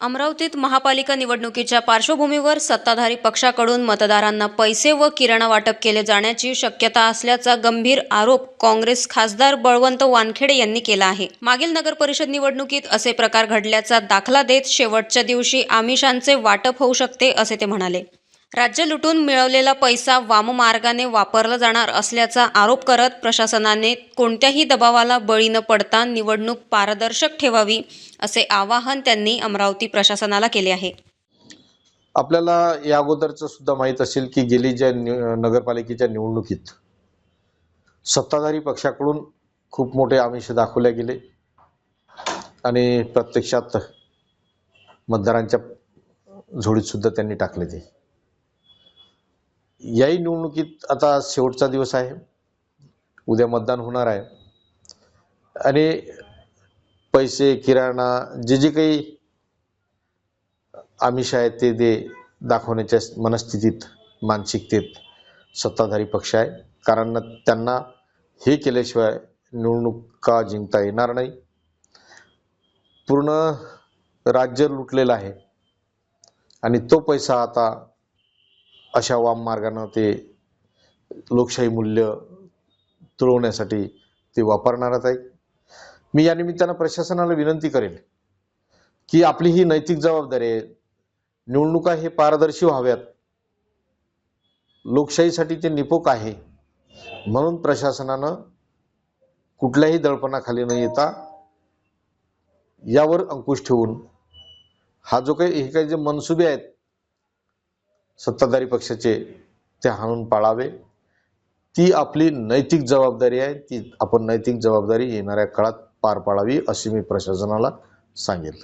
अमरावतीत महापालिका निवडणुकीच्या पार्श्वभूमीवर सत्ताधारी पक्षाकडून मतदारांना पैसे व किराणा वाटप केले जाण्याची शक्यता असल्याचा गंभीर आरोप काँग्रेस खासदार बळवंत वानखेडे यांनी केला आहे। मागील नगरपरिषद निवडणुकीत असे प्रकार घडल्याचा दाखला देत शेवटच्या दिवशी आमिषांचे वाटप होऊ शकते असे ते म्हणाले। राज्य लुटून मिळवलेला पैसा वाममार्गाने वापरला जाणार असल्याचा आरोप करत प्रशासनाने कोणत्याही दबावाला बळी न पडता निवडणूक पारदर्शक ठेवावी असे आवाहन त्यांनी अमरावती प्रशासनाला केले आहे। आपल्याला या अगोदरचं सुद्धा माहीत असेल की गेली ज्या नगरपालिकेच्या निवडणुकीत सत्ताधारी पक्षाकडून खूप मोठे आमिष दाखवले गेले आणि प्रत्यक्षात मतदारांच्या झोळीत सुद्धा त्यांनी टाकले ते। याही निवडणुकीत आता शेवटचा दिवस आहे, उद्या मतदान होणार आहे आणि पैसे किराणा जे काही आमिष आहे ते दाखवण्याच्या मनस्थितीत मानसिकतेत सत्ताधारी पक्ष आहे। कारण त्यांना हे केल्याशिवाय निवडणुका जिंकता येणार नाही। पूर्ण राज्य लुटलेलं आहे आणि तो पैसा आता अशा वाम मार्गाने ते लोकशाही मूल्य तुळवण्यासाठी ते वापरणारच आहे। मी या निमित्तानं प्रशासनाला विनंती करेन की आपली ही नैतिक जबाबदारी आहे, निवडणुका हे पारदर्शी व्हाव्यात, लोकशाहीसाठी ते निपोक आहे, म्हणून प्रशासनानं कुठल्याही दडपणाखाली न येता यावर अंकुश ठेवून हा जो काही हे काही जे मनसुबे आहेत सत्ताधारी पक्षाचे ते हाणून पाळावे। ती आपली नैतिक जबाबदारी आहे, ती आपण नैतिक जबाबदारी येणाऱ्या काळात पार पाडावी अशी मी प्रशासनाला सांगेल।